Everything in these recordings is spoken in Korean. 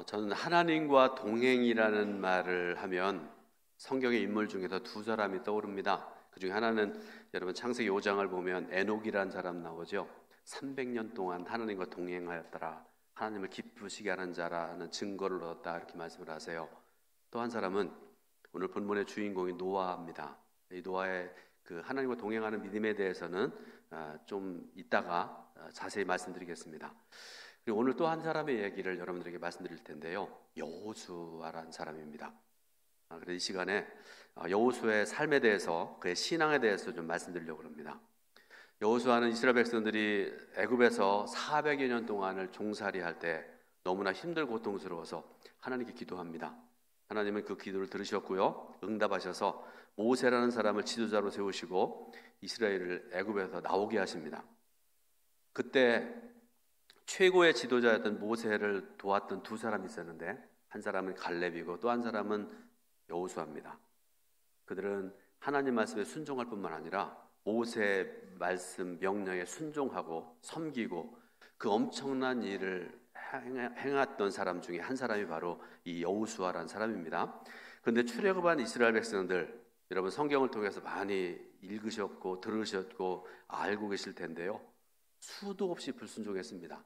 저는 하나님과 동행이라는 말을 하면 성경의 인물 중에서 두 사람이 떠오릅니다. 그 중에 하나는 여러분 창세기 5장을 보면 에녹이라는 사람 나오죠. 300년 동안 하나님과 동행하였더라. 하나님을 기쁘시게 하는 자라는 증거를 얻었다. 이렇게 말씀을 하세요. 또 한 사람은 오늘 본문의 주인공이 노아입니다. 이 노아의 그 하나님과 동행하는 믿음에 대해서는 좀 이따가 자세히 말씀드리겠습니다. 그리고 오늘 또 한 사람의 얘기를 여러분들에게 말씀드릴 텐데요. 여호수아라는 사람입니다. 그래서 이 시간에 여호수아의 삶에 대해서, 그의 신앙에 대해서 좀 말씀드리려고 합니다. 여호수아는 이스라엘 백성들이 애굽에서 400여 년 동안을 종살이할 때 너무나 힘들고 고통스러워서 하나님께 기도합니다. 하나님은 그 기도를 들으셨고요, 응답하셔서 모세라는 사람을 지도자로 세우시고 이스라엘을 애굽에서 나오게 하십니다. 그때 최고의 지도자였던 모세를 도왔던 두 사람이 있었는데, 한 사람은 갈렙이고 또 한 사람은 여호수아입니다. 그들은 하나님 말씀에 순종할 뿐만 아니라 모세 말씀 명령에 순종하고 섬기고 그 엄청난 일을 행했던 사람 중에 한 사람이 바로 이 여호수아라는 사람입니다. 그런데 출애굽한 이스라엘 백성들, 여러분 성경을 통해서 많이 읽으셨고 들으셨고 알고 계실 텐데요, 수도 없이 불순종했습니다.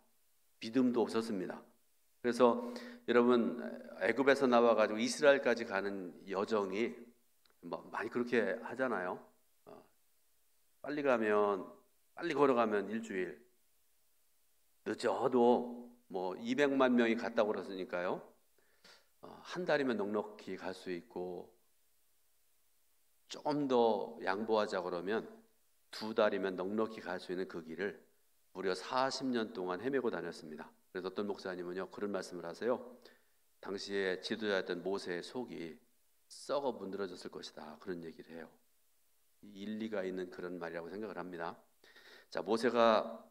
믿음도 없었습니다. 그래서 여러분 애굽에서 나와가지고 이스라엘까지 가는 여정이 많이 그렇게 하잖아요. 빨리 걸어가면 일주일, 늦어도 200만 명이 갔다고 그랬으니까요. 한 달이면 넉넉히 갈 수 있고, 좀 더 양보하자 그러면 2달이면 넉넉히 갈 수 있는 그 길을 무려 40년 동안 헤매고 다녔습니다. 그래서 어떤 목사님은요, 그런 말씀을 하세요. 당시에 지도자였던 모세의 속이 썩어 문드러졌을 것이다, 그런 얘기를 해요. 일리가 있는 그런 말이라고 생각을 합니다. 자, 모세가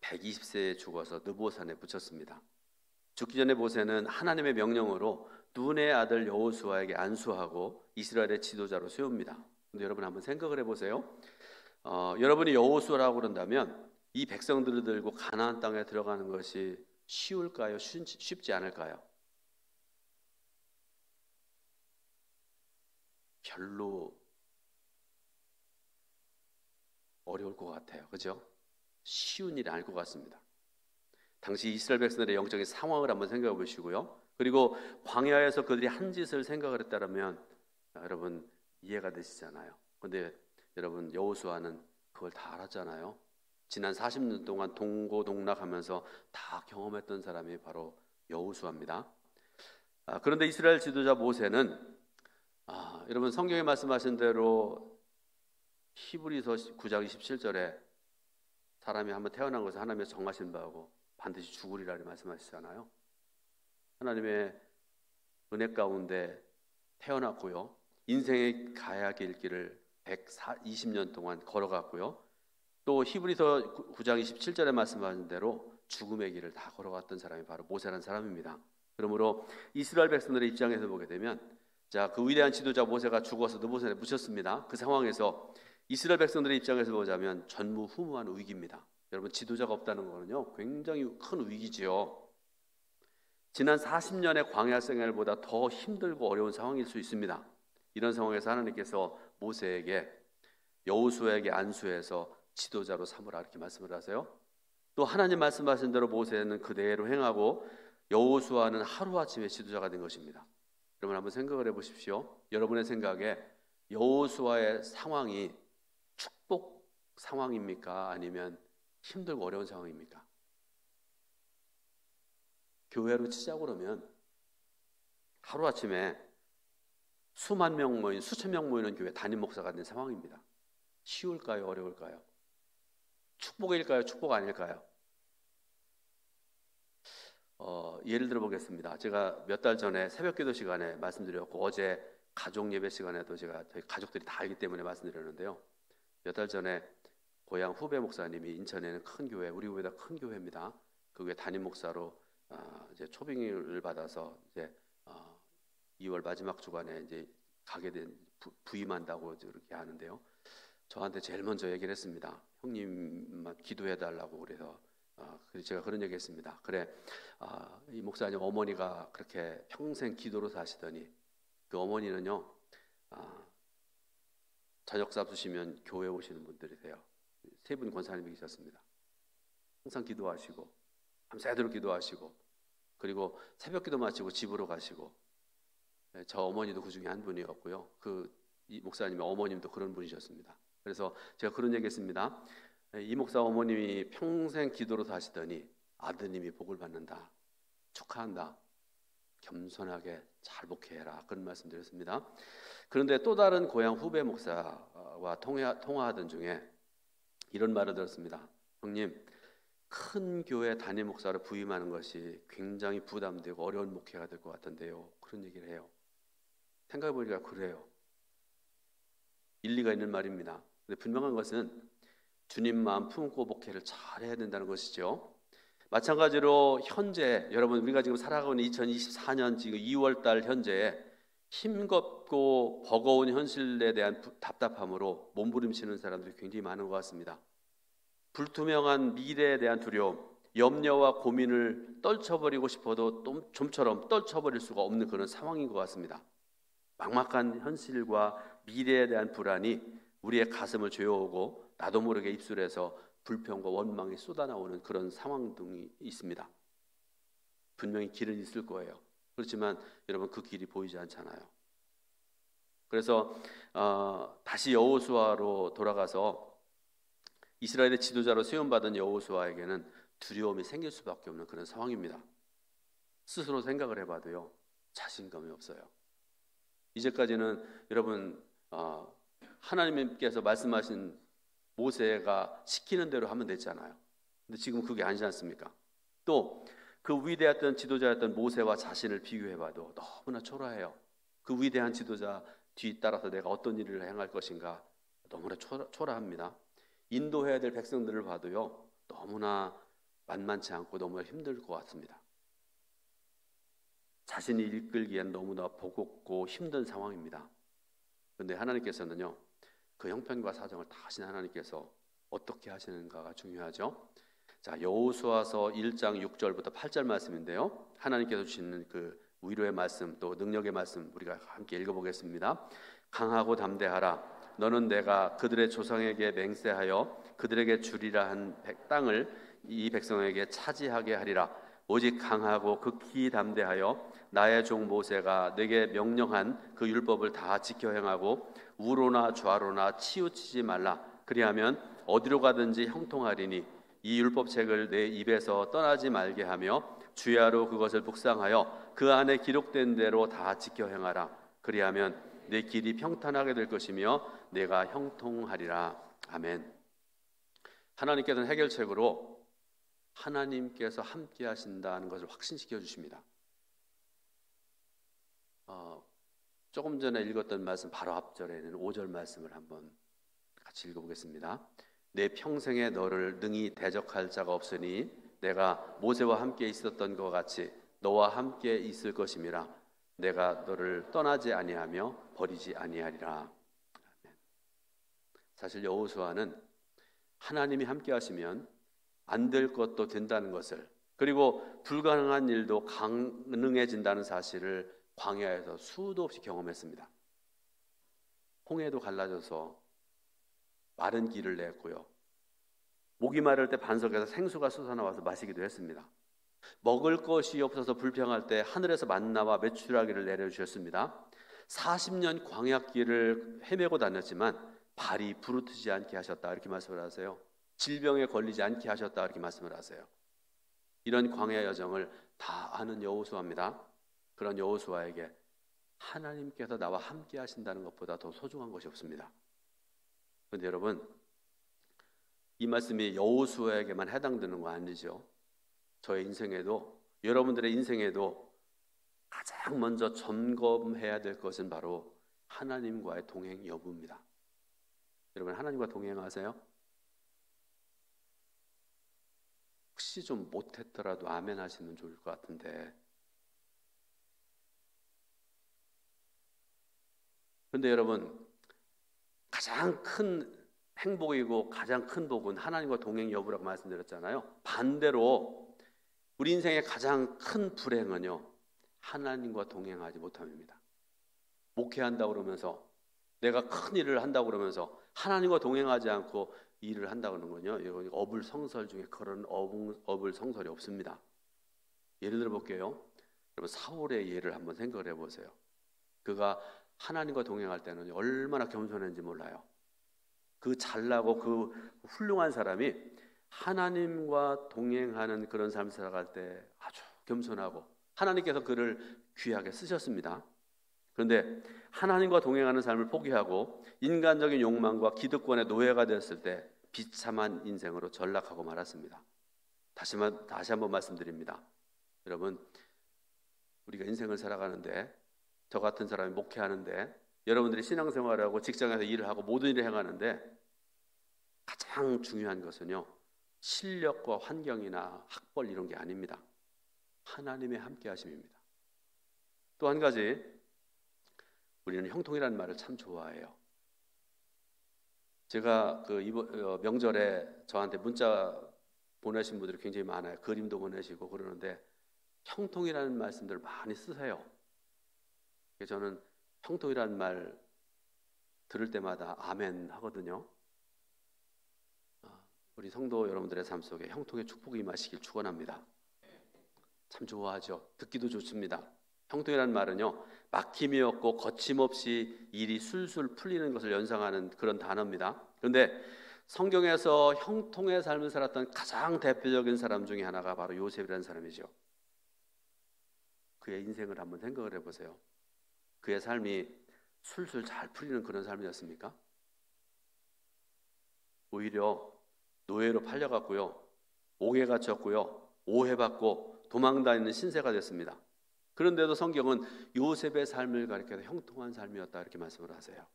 120세에 죽어서 느보산에 묻혔습니다. 죽기 전에 모세는 하나님의 명령으로 눈의 아들 여호수아에게 안수하고 이스라엘의 지도자로 세웁니다. 근데 여러분 한번 생각을 해보세요. 여러분이 여호수아라고 그런다면 이 백성들을 들고 가나안 땅에 들어가는 것이 쉬울까요? 쉽지 않을까요? 별로 어려울 것 같아요. 그죠? 쉬운 일이 아닐 것 같습니다. 당시 이스라엘 백성들의 영적인 상황을 한번 생각해 보시고요. 그리고 광야에서 그들이 한 짓을 생각을 했다면 여러분 이해가 되시잖아요. 그런데 여러분 여호수아는 그걸 다 알았잖아요. 지난 40년 동안 동고동락하면서 다 경험했던 사람이 바로 여호수아입니다. 그런데 이스라엘 지도자 모세는 여러분 성경에 말씀하신 대로 히브리서 9장 27절에 사람이 한번 태어난 것을 하나님의 정하신 바하고 반드시 죽으리라 말씀하시잖아요. 하나님의 은혜 가운데 태어났고요, 인생의 가야 길 길을 120년 동안 걸어갔고요, 또 히브리서 9장 27절에 말씀하신 대로 죽음의 길을 다 걸어갔던 사람이 바로 모세라는 사람입니다. 그러므로 이스라엘 백성들의 입장에서 보게 되면, 자, 그 위대한 지도자 모세가 죽어서 느보산에 묻혔습니다. 그 상황에서 이스라엘 백성들의 입장에서 보자면 전무후무한 위기입니다. 여러분 지도자가 없다는 거는요 굉장히 큰 위기지요. 지난 40년의 광야 생활보다 더 힘들고 어려운 상황일 수 있습니다. 이런 상황에서 하나님께서 모세에게 여호수아에게 안수해서 지도자로 삼으라 이렇게 말씀을 하세요. 또 하나님 말씀하신 대로 모세는 그대로 행하고 여호수아는 하루아침에 지도자가 된 것입니다. 여러분 한번 생각을 해보십시오. 여러분의 생각에 여호수아의 상황이 축복 상황입니까? 아니면 힘들고 어려운 상황입니까? 교회로 치자고 그러면 하루아침에 수만 명 모인, 수천 명 모이는 교회 담임 목사가 된 상황입니다. 쉬울까요? 어려울까요? 축복일까요? 축복 아닐까요? 예를 들어 보겠습니다. 제가 몇 달 전에 새벽 기도 시간에 말씀드렸고, 어제 가족 예배 시간에도 제가 저희 가족들이 다 알기 때문에 말씀드렸는데요. 몇 달 전에 고향 후배 목사님이 인천에는 큰 교회, 우리 교회보다 큰 교회입니다. 그 교회 담임 목사로 이제 초빙을 받아서 이제 2월 마지막 주간에 이제 가게 된 부임한다고 이렇게 하는데요. 저한테 제일 먼저 얘기를 했습니다. 형님만 기도해 달라고 그래서 제가 그런 얘기했습니다. 그래, 이 목사님 어머니가 그렇게 평생 기도로 사시더니 그 어머니는요, 저녁 잡수시면 교회 오시는 분들이세요. 세 분 권사님이 계셨습니다. 항상 기도하시고 밤새도록 기도하시고 그리고 새벽기도 마치고 집으로 가시고, 저 어머니도 그 중에 한 분이었고요. 이 목사님의 어머님도 그런 분이셨습니다. 그래서 제가 그런 얘기했습니다. 이 목사 어머님이 평생 기도로 사시더니 아드님이 복을 받는다. 축하한다. 겸손하게 잘 목회해라. 그런 말씀드렸습니다. 그런데 또 다른 고향 후배 목사와 통화하던 중에 이런 말을 들었습니다. 형님, 큰 교회 담임 목사로 부임하는 것이 굉장히 부담되고 어려운 목회가 될 것 같은데요. 그런 얘기를 해요. 생각해보니까 그래요. 일리가 있는 말입니다. 근데 분명한 것은 주님 마음 품고 목회를 잘 해야 된다는 것이죠. 마찬가지로 현재 여러분, 우리가 지금 살아가고 있는 2024년 지금 2월 달 현재에 힘겹고 버거운 현실에 대한 답답함으로 몸부림치는 사람들이 굉장히 많은 것 같습니다. 불투명한 미래에 대한 두려움, 염려와 고민을 떨쳐버리고 싶어도 좀처럼 떨쳐버릴 수가 없는 그런 상황인 것 같습니다. 막막한 현실과 미래에 대한 불안이 우리의 가슴을 죄어오고 나도 모르게 입술에서 불평과 원망이 쏟아나오는 그런 상황 등이 있습니다. 분명히 길은 있을 거예요. 그렇지만 여러분, 그 길이 보이지 않잖아요. 그래서 다시 여호수아로 돌아가서 이스라엘의 지도자로 세움받은 여호수아에게는 두려움이 생길 수밖에 없는 그런 상황입니다. 스스로 생각을 해봐도요, 자신감이 없어요. 이제까지는 여러분, 하나님께서 말씀하신 모세가 시키는 대로 하면 됐잖아요. 근데 지금 그게 아니지 않습니까? 또 그 위대했던 지도자였던 모세와 자신을 비교해봐도 너무나 초라해요. 그 위대한 지도자 뒤따라서 내가 어떤 일을 행할 것인가 너무나 초라합니다. 인도해야 될 백성들을 봐도요, 너무나 만만치 않고 너무나 힘들 것 같습니다. 자신이 이끌기엔 너무나 버겁고 힘든 상황입니다. 그런데 하나님께서는요, 그 형편과 사정을 다 아신 하나님께서 어떻게 하시는가가 중요하죠. 자, 여호수아서 1장 6절부터 8절 말씀인데요, 하나님께서 주시는 그 위로의 말씀, 또 능력의 말씀 우리가 함께 읽어보겠습니다. 강하고 담대하라. 너는 내가 그들의 조상에게 맹세하여 그들에게 주리라 한 땅을 이 백성에게 차지하게 하리라. 오직 강하고 극히 담대하여 나의 종 모세가 내게 명령한 그 율법을 다 지켜 행하고 우로나 좌로나 치우치지 말라. 그리하면 어디로 가든지 형통하리니 이 율법책을 내 입에서 떠나지 말게 하며 주야로 그것을 묵상하여 그 안에 기록된 대로 다 지켜 행하라. 그리하면 내 길이 평탄하게 될 것이며 내가 형통하리라. 아멘. 하나님께서는 해결책으로 하나님께서 함께 하신다는 것을 확신시켜 주십니다. 조금 전에 읽었던 말씀 바로 앞절에는 5절 말씀을 한번 같이 읽어보겠습니다. 내 평생에 너를 능히 대적할 자가 없으니 내가 모세와 함께 있었던 것 같이 너와 함께 있을 것임이라. 내가 너를 떠나지 아니하며 버리지 아니하리라. 사실 여호수아는 하나님이 함께 하시면 안 될 것도 된다는 것을, 그리고 불가능한 일도 가능해진다는 사실을 광야에서 수도 없이 경험했습니다. 홍해도 갈라져서 마른 길을 냈고요, 목이 마를 때 반석에서 생수가 솟아나와서 마시기도 했습니다. 먹을 것이 없어서 불평할 때 하늘에서 만나와 메추라기를 내려주셨습니다. 40년 광야길을 헤매고 다녔지만 발이 부르트지 않게 하셨다, 이렇게 말씀을 하세요. 질병에 걸리지 않게 하셨다, 이렇게 말씀을 하세요. 이런 광야 여정을 다 아는 여호수아입니다. 그런 여호수아에게 하나님께서 나와 함께 하신다는 것보다 더 소중한 것이 없습니다. 그런데 여러분, 이 말씀이 여호수아에게만 해당되는 거 아니죠. 저의 인생에도, 여러분들의 인생에도 가장 먼저 점검해야 될 것은 바로 하나님과의 동행 여부입니다. 여러분, 하나님과 동행하세요? 혹시 좀 못했더라도 아멘 하시면 좋을 것 같은데, 근데 여러분, 가장 큰 행복이고 가장 큰 복은 하나님과 동행 여부라고 말씀드렸잖아요. 반대로 우리 인생의 가장 큰 불행은요, 하나님과 동행하지 못함입니다. 목회한다고 그러면서, 내가 큰 일을 한다고 그러면서 하나님과 동행하지 않고 일을 한다고 하는 건요, 이거 어불성설 중에 그런 어불성설이 없습니다. 예를 들어 볼게요. 여러분, 사울의 예를 한번 생각을 해보세요. 그가 하나님과 동행할 때는 얼마나 겸손했는지 몰라요. 그 잘나고 그 훌륭한 사람이 하나님과 동행하는 그런 삶을 살아갈 때 아주 겸손하고 하나님께서 그를 귀하게 쓰셨습니다. 그런데 하나님과 동행하는 삶을 포기하고 인간적인 욕망과 기득권의 노예가 됐을 때 비참한 인생으로 전락하고 말았습니다. 다시 한번 말씀드립니다. 여러분, 우리가 인생을 살아가는데, 저 같은 사람이 목회하는데, 여러분들이 신앙생활을 하고 직장에서 일을 하고 모든 일을 행하는데 가장 중요한 것은요, 실력과 환경이나 학벌 이런 게 아닙니다. 하나님의 함께 하심입니다. 또 한 가지, 우리는 형통이라는 말을 참 좋아해요. 제가 이번 명절에 저한테 문자 보내신 분들이 굉장히 많아요. 그림도 보내시고 그러는데 형통이라는 말씀들을 많이 쓰세요. 그래서 저는 형통이라는 말 들을 때마다 아멘 하거든요. 우리 성도 여러분들의 삶 속에 형통의 축복이 임하시길 축원합니다. 참 좋아하죠. 듣기도 좋습니다. 형통이라는 말은요, 막힘이 없고 거침없이 일이 술술 풀리는 것을 연상하는 그런 단어입니다. 그런데 성경에서 형통의 삶을 살았던 가장 대표적인 사람 중에 하나가 바로 요셉이라는 사람이죠. 그의 인생을 한번 생각을 해보세요. 그의 삶이 술술 잘 풀리는 그런 삶이었습니까? 오히려 노예로 팔려갔고요, 옥에 갇혔고요, 오해받고 도망다니는 신세가 됐습니다. 그런데도 성경은 요셉의 삶을 가리켜서 형통한 삶이었다 이렇게 말씀을 하세요.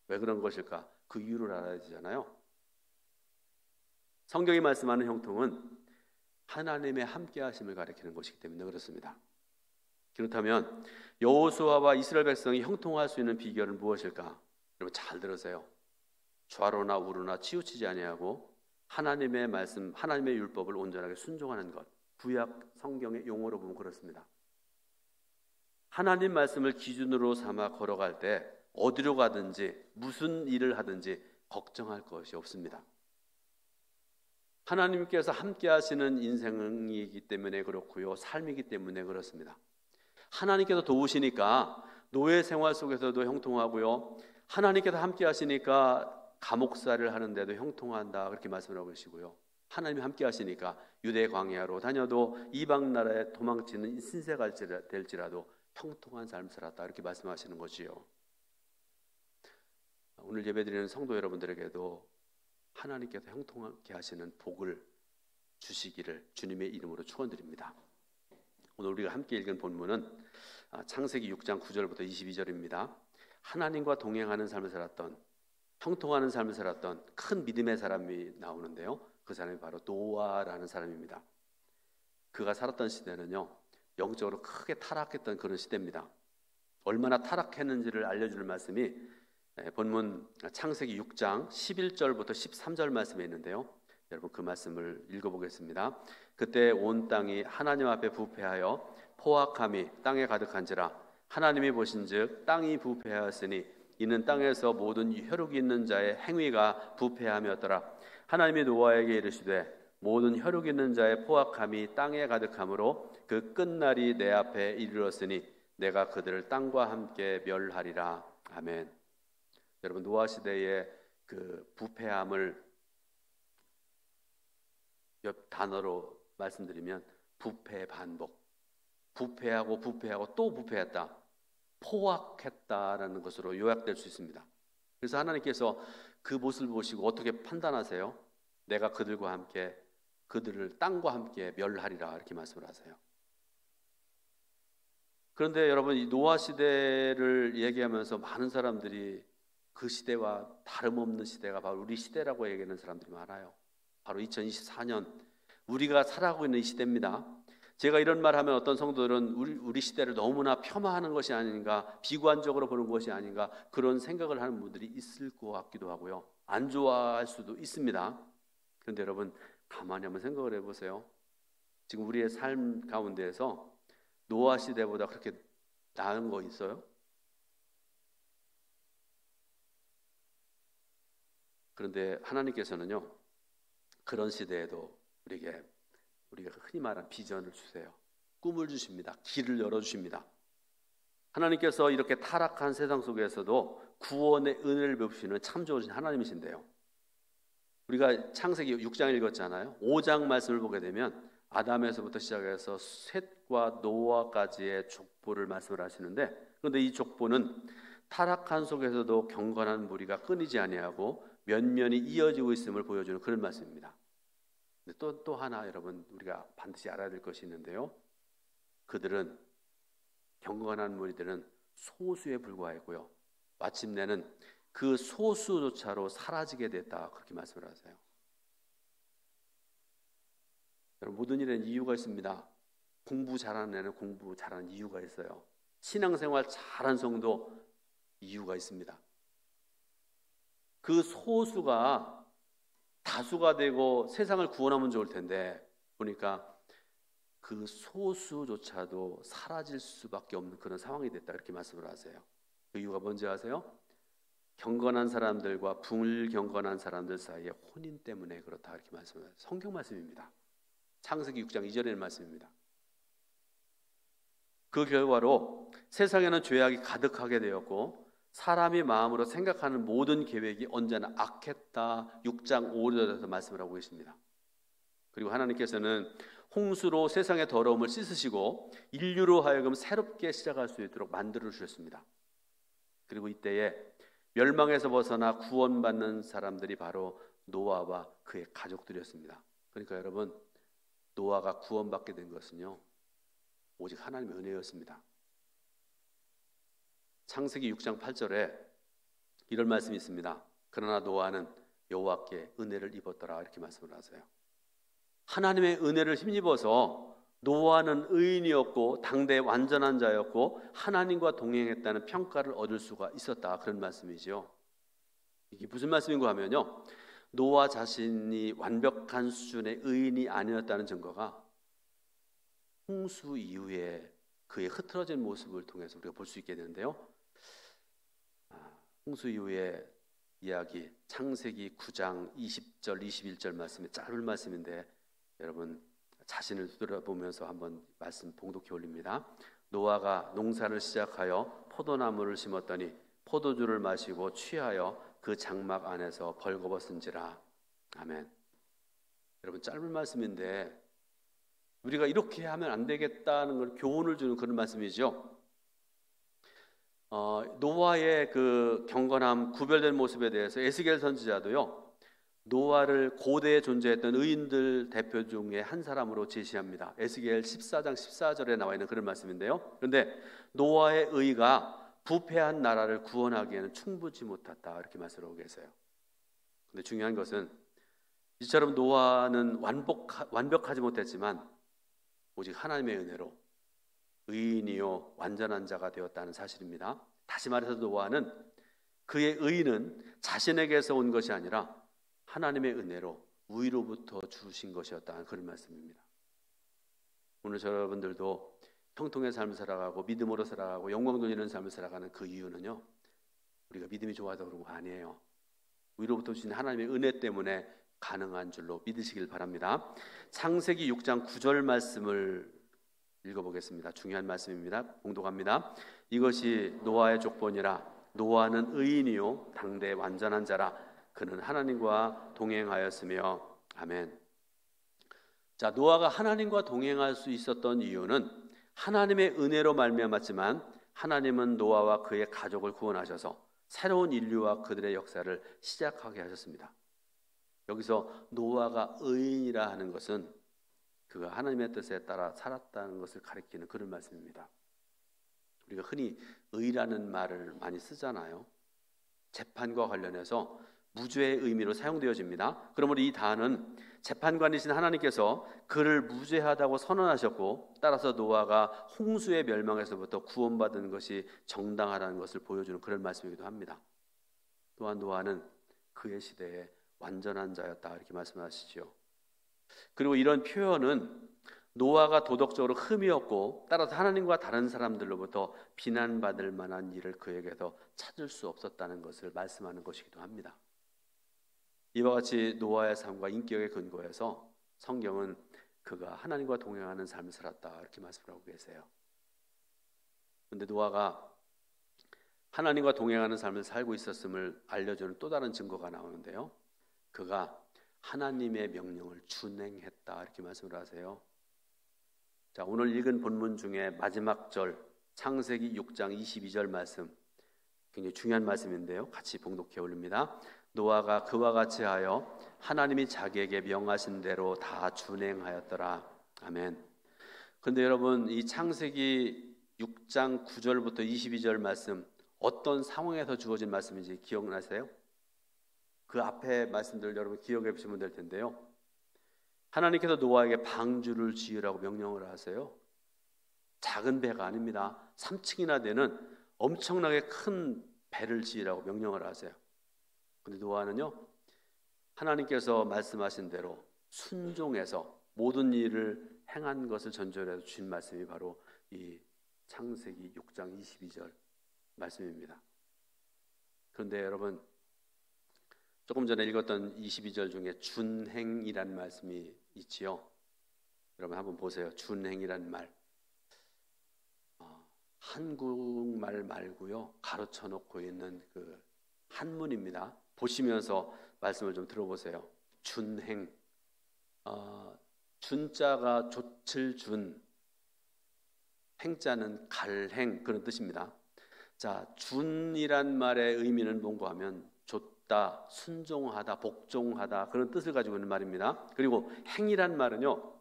왜 그런 것일까? 그 이유를 알아야 되잖아요. 성경이 말씀하는 형통은 하나님의 함께 하심을 가리키는 것이기 때문에 그렇습니다. 그렇다면 여호수아와 이스라엘 백성이 형통할 수 있는 비결은 무엇일까? 여러분 잘 들으세요. 좌로나 우로나 치우치지 아니하고 하나님의 말씀, 하나님의 율법을 온전하게 순종하는 것. 구약 성경의 용어로 보면 그렇습니다. 하나님 말씀을 기준으로 삼아 걸어갈 때 어디로 가든지 무슨 일을 하든지 걱정할 것이 없습니다. 하나님께서 함께 하시는 인생이기 때문에 그렇고요, 삶이기 때문에 그렇습니다. 하나님께서 도우시니까 노예 생활 속에서도 형통하고요, 하나님께서 함께 하시니까 감옥살이를 하는데도 형통한다 그렇게 말씀을 하고 계시고요, 하나님이 함께 하시니까 유대 광야로 다녀도 이방 나라에 도망치는 신세가 될지라도 형통한 삶을 살았다 이렇게 말씀하시는 거지요. 오늘 예배드리는 성도 여러분들에게도 하나님께서 형통하게 하시는 복을 주시기를 주님의 이름으로 축원드립니다. 오늘 우리가 함께 읽은 본문은 창세기 6장 9절부터 22절입니다. 하나님과 동행하는 삶을 살았던, 형통하는 삶을 살았던 큰 믿음의 사람이 나오는데요, 그 사람이 바로 노아라는 사람입니다. 그가 살았던 시대는요, 영적으로 크게 타락했던 그런 시대입니다. 얼마나 타락했는지를 알려주는 말씀이 본문 창세기 6장 11절부터 13절 말씀에 있는데요, 여러분 그 말씀을 읽어보겠습니다. 그때 온 땅이 하나님 앞에 부패하여 포악함이 땅에 가득한지라 하나님이 보신즉 땅이 부패하였으니 이는 땅에서 모든 혈육이 있는 자의 행위가 부패함이었더라. 하나님이 노아에게 이르시되 모든 혈육 있는 자의 포악함이 땅에 가득함으로 그 끝날이 내 앞에 이르렀으니 내가 그들을 땅과 함께 멸하리라. 아멘. 여러분, 노아 시대의 그 부패함을 옆 단어로 말씀드리면 부패 반복, 부패하고 또 부패했다, 포악했다라는 것으로 요약될 수 있습니다. 그래서 하나님께서 그 모습을 보시고 어떻게 판단하세요? 내가 그들과 함께 그들을 땅과 함께 멸하리라 이렇게 말씀을 하세요. 그런데 여러분, 이 노아 시대를 얘기하면서 많은 사람들이 그 시대와 다름없는 시대가 바로 우리 시대라고 얘기하는 사람들이 많아요. 바로 2024년 우리가 살아가고 있는 이 시대입니다. 제가 이런 말 하면 어떤 성도들은 우리 시대를 너무나 폄하하는 것이 아닌가, 비관적으로 보는 것이 아닌가, 그런 생각을 하는 분들이 있을 것 같기도 하고요. 안 좋아할 수도 있습니다. 그런데 여러분 가만히 한번 생각을 해보세요. 지금 우리의 삶 가운데에서 노아 시대보다 그렇게 나은 거 있어요? 그런데 하나님께서는요, 그런 시대에도 우리가 흔히 말하는 비전을 주세요. 꿈을 주십니다. 길을 열어주십니다. 하나님께서 이렇게 타락한 세상 속에서도 구원의 은혜를 베푸시는 참 좋으신 하나님이신데요, 우리가 창세기 6장 읽었잖아요. 5장 말씀을 보게 되면 아담에서부터 시작해서 셋과 노아까지의 족보를 말씀을 하시는데, 그런데 이 족보는 타락한 속에서도 경건한 무리가 끊이지 아니하고 면면이 이어지고 있음을 보여주는 그런 말씀입니다. 또 하나 여러분 우리가 반드시 알아야 될 것이 있는데요, 그들은, 경건한 무리들은 소수에 불과했고요, 마침내는 그 소수조차로 사라지게 됐다, 그렇게 말씀을 하세요. 여러분, 모든 일에는 이유가 있습니다. 공부 잘하는 애는 공부 잘하는 이유가 있어요. 신앙생활 잘한 성도 이유가 있습니다. 그 소수가 다수가 되고 세상을 구원하면 좋을 텐데 보니까 그 소수조차도 사라질 수밖에 없는 그런 상황이 됐다, 이렇게 말씀을 하세요. 그 이유가 뭔지 아세요? 경건한 사람들과 불경건한 사람들 사이의 혼인 때문에 그렇다, 이렇게 말씀을 해요. 성경 말씀입니다. 창세기 6장 2절의 말씀입니다. 그 결과로 세상에는 죄악이 가득하게 되었고 사람이 마음으로 생각하는 모든 계획이 언제나 악했다, 6장 5절에서 말씀을 하고 계십니다. 그리고 하나님께서는 홍수로 세상의 더러움을 씻으시고 인류로 하여금 새롭게 시작할 수 있도록 만들어 주셨습니다. 그리고 이때에 멸망에서 벗어나 구원받는 사람들이 바로 노아와 그의 가족들이었습니다. 그러니까 여러분, 노아가 구원받게 된 것은요, 오직 하나님의 은혜였습니다. 창세기 6장 8절에 이런 말씀이 있습니다. 그러나 노아는 여호와께 은혜를 입었더라, 이렇게 말씀을 하세요. 하나님의 은혜를 힘입어서 노아는 의인이었고 당대의 완전한 자였고 하나님과 동행했다는 평가를 얻을 수가 있었다, 그런 말씀이죠. 이게 무슨 말씀인가 하면요, 노아 자신이 완벽한 수준의 의인이 아니었다는 증거가 홍수 이후에 그의 흐트러진 모습을 통해서 우리가 볼 수 있게 되는데요, 홍수 이후의 이야기, 창세기 9장 20절 21절 말씀이 짧은 말씀인데 여러분 자신을 뒤돌아보면서 한번 말씀 봉독해 올립니다. 노아가 농사를 시작하여 포도나무를 심었더니 포도주를 마시고 취하여 그 장막 안에서 벌거벗은지라. 아멘. 여러분, 짧은 말씀인데 우리가 이렇게 하면 안 되겠다는 걸 교훈을 주는 그런 말씀이죠. 노아의 그 경건함, 구별된 모습에 대해서 에스겔 선지자도요, 노아를 고대에 존재했던 의인들 대표 중에 한 사람으로 제시합니다. 에스겔 14장 14절에 나와 있는 그런 말씀인데요, 그런데 노아의 의가 부패한 나라를 구원하기에는 충분치 못했다, 이렇게 말씀하고 계세요. 근데 중요한 것은 이처럼 노아는 완벽하지 못했지만 오직 하나님의 은혜로 의인이요 완전한 자가 되었다는 사실입니다. 다시 말해서 노아는, 그의 의는 자신에게서 온 것이 아니라 하나님의 은혜로 위로부터 주신 것이었다는 그런 말씀입니다. 오늘 여러분들도 형통의 삶을 살아가고 믿음으로 살아가고 영광 돌리는 삶을 살아가는 그 이유는요, 우리가 믿음이 좋아서 그런 거 아니에요. 위로부터 주신 하나님의 은혜 때문에 가능한 줄로 믿으시길 바랍니다. 창세기 6장 9절 말씀을 읽어보겠습니다. 중요한 말씀입니다. 봉독합니다. 이것이 노아의 족본이라. 노아는 의인이요 당대 완전한 자라. 그는 하나님과 동행하였으며. 아멘. 자, 노아가 하나님과 동행할 수 있었던 이유는 하나님의 은혜로 말미암았지만 하나님은 노아와 그의 가족을 구원하셔서 새로운 인류와 그들의 역사를 시작하게 하셨습니다. 여기서 노아가 의인이라 하는 것은 그가 하나님의 뜻에 따라 살았다는 것을 가리키는 그런 말씀입니다. 우리가 흔히 의라는 말을 많이 쓰잖아요. 재판과 관련해서 무죄의 의미로 사용되어집니다. 그러므로 이 단어는 재판관이신 하나님께서 그를 무죄하다고 선언하셨고, 따라서 노아가 홍수의 멸망에서부터 구원받은 것이 정당하다는 것을 보여주는 그런 말씀이기도 합니다. 또한 노아는 그의 시대에 완전한 자였다 이렇게 말씀하시죠. 그리고 이런 표현은 노아가 도덕적으로 흠이 없고 따라서 하나님과 다른 사람들로부터 비난받을 만한 일을 그에게서 찾을 수 없었다는 것을 말씀하는 것이기도 합니다. 이와 같이 노아의 삶과 인격에 근거해서 성경은 그가 하나님과 동행하는 삶을 살았다 이렇게 말씀하고 계세요. 그런데 노아가 하나님과 동행하는 삶을 살고 있었음을 알려주는 또 다른 증거가 나오는데요. 그가 하나님의 명령을 준행했다 이렇게 말씀을 하세요. 자, 오늘 읽은 본문 중에 마지막 절 창세기 6장 22절 말씀 굉장히 중요한 말씀인데요. 같이 봉독해 올립니다. 노아가 그와 같이 하여 하나님이 자기에게 명하신 대로 다 준행하였더라. 아멘. 그런데 여러분 이 창세기 6장 9절부터 22절 말씀 어떤 상황에서 주어진 말씀인지 기억나세요? 그 앞에 말씀들 여러분 기억해 보시면 될 텐데요. 하나님께서 노아에게 방주를 지으라고 명령을 하세요. 작은 배가 아닙니다. 3층이나 되는 엄청나게 큰 배를 지으라고 명령을 하세요. 근데 노아는요, 하나님께서 말씀하신 대로 순종해서 모든 일을 행한 것을 전제로 해서 주신 말씀이 바로 이 창세기 6장 22절 말씀입니다. 그런데 여러분 조금 전에 읽었던 22절 중에 준행이라는 말씀이 있지요. 여러분 한번 보세요. 준행이라는 말. 한국말 말고요. 가로쳐 놓고 있는 그 한문입니다. 보시면서 말씀을 좀 들어보세요. 준행. 준자가 좇을 준, 행자는 갈행 그런 뜻입니다. 자, 준이란 말의 의미는 뭔가 하면 좇다, 순종하다, 복종하다 그런 뜻을 가지고 있는 말입니다. 그리고 행이란 말은요,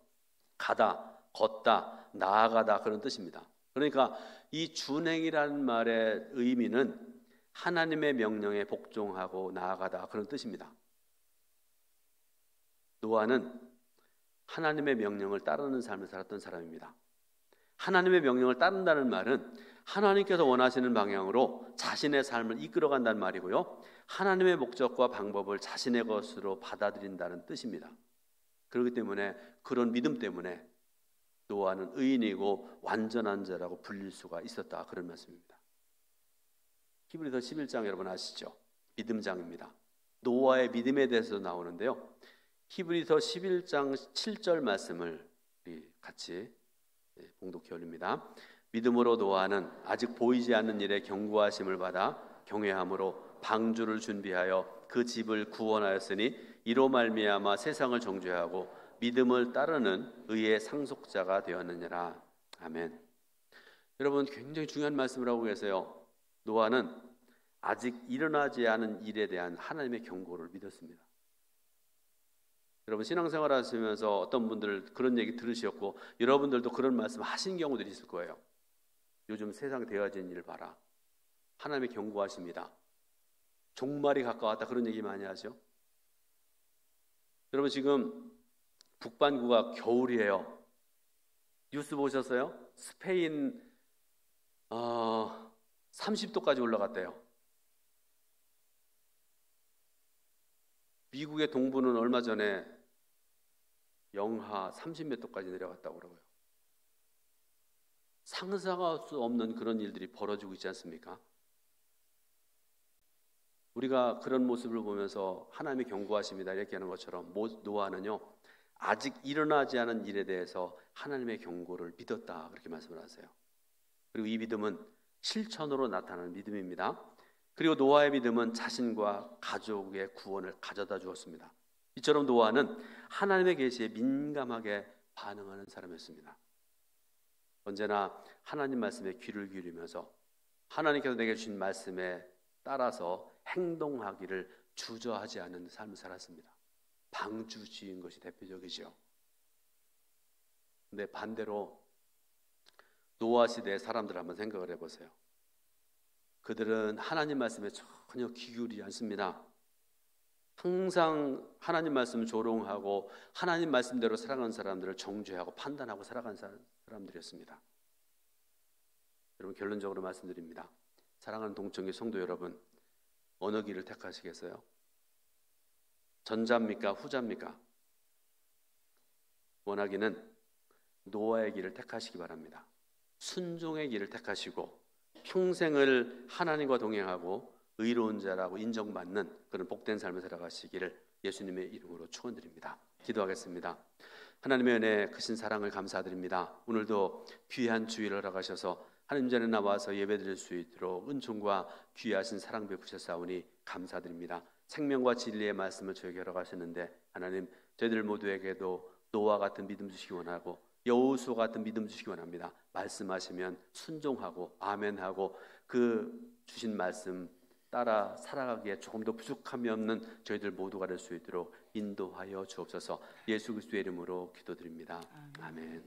가다, 걷다, 나아가다 그런 뜻입니다. 그러니까 이 준행이라는 말의 의미는 하나님의 명령에 복종하고 나아가다 그런 뜻입니다. 노아는 하나님의 명령을 따르는 삶을 살았던 사람입니다. 하나님의 명령을 따른다는 말은 하나님께서 원하시는 방향으로 자신의 삶을 이끌어간다는 말이고요. 하나님의 목적과 방법을 자신의 것으로 받아들인다는 뜻입니다. 그렇기 때문에 그런 믿음 때문에 노아는 의인이고 완전한 자라고 불릴 수가 있었다 그런 말씀입니다. 히브리서 11장 여러분 아시죠? 믿음장입니다. 노아의 믿음에 대해서 나오는데요. 히브리서 11장 7절 말씀을 같이 봉독해 올립니다. 믿음으로 노아는 아직 보이지 않는 일에 경고하심을 받아 경외함으로 방주를 준비하여 그 집을 구원하였으니 이로 말미암아 세상을 정죄하고 믿음을 따르는 의의 상속자가 되었느니라. 아멘. 여러분 굉장히 중요한 말씀을 하고 계세요. 노아는 아직 일어나지 않은 일에 대한 하나님의 경고를 믿었습니다. 여러분 신앙생활 하시면서 어떤 분들 그런 얘기 들으셨고 여러분들도 그런 말씀 하신 경우들이 있을 거예요. 요즘 세상 되어진 일 봐라. 하나님의 경고하십니다. 종말이 가까웠다 그런 얘기 많이 하죠. 여러분 지금 북반구가 겨울이에요. 뉴스 보셨어요? 스페인 30도까지 올라갔대요. 미국의 동부는 얼마 전에 영하 30몇 도까지 내려갔다고 그러고요. 상상할 수 없는 그런 일들이 벌어지고 있지 않습니까? 우리가 그런 모습을 보면서 하나님의 경고하십니다 이렇게 하는 것처럼 노아는요 아직 일어나지 않은 일에 대해서 하나님의 경고를 믿었다 그렇게 말씀을 하세요. 그리고 이 믿음은 실천으로 나타나는 믿음입니다. 그리고 노아의 믿음은 자신과 가족의 구원을 가져다 주었습니다. 이처럼 노아는 하나님의 계시에 민감하게 반응하는 사람이었습니다. 언제나 하나님 말씀에 귀를 기울이면서 하나님께서 내게 주신 말씀에 따라서 행동하기를 주저하지 않는 삶을 살았습니다. 방주 지은 것이 대표적이죠. 근데 반대로 노아 시대의 사람들 한번 생각을 해보세요. 그들은 하나님 말씀에 전혀 귀 기울이지 않습니다. 항상 하나님 말씀을 조롱하고 하나님 말씀대로 살아가는 사람들을 정죄하고 판단하고 살아가는 사람들이었습니다. 여러분 결론적으로 말씀드립니다. 사랑하는 동청회 성도 여러분, 어느 길을 택하시겠어요? 전자입니까? 후자입니까? 원하기는 노아의 길을 택하시기 바랍니다. 순종의 길을 택하시고 평생을 하나님과 동행하고 의로운 자라고 인정받는 그런 복된 삶을 살아가시기를 예수님의 이름으로 축원드립니다. 기도하겠습니다. 하나님의 은혜 크신 사랑을 감사드립니다. 오늘도 귀한 주일을 허락하셔서 하나님 전에 나와서 예배드릴 수 있도록 은총과 귀하신 사랑 베푸셨사오니 감사드립니다. 생명과 진리의 말씀을 저에게 허락하셨는데 하나님 저희들 모두에게도 노아 같은 믿음 주시기 원하고 여호수아 같은 믿음 주시기 원합니다. 말씀하시면 순종하고 아멘하고 그 주신 말씀 따라 살아가기에 조금 더 부족함이 없는 저희들 모두가 될 수 있도록 인도하여 주옵소서. 예수 그리스도의 이름으로 기도드립니다. 아멘.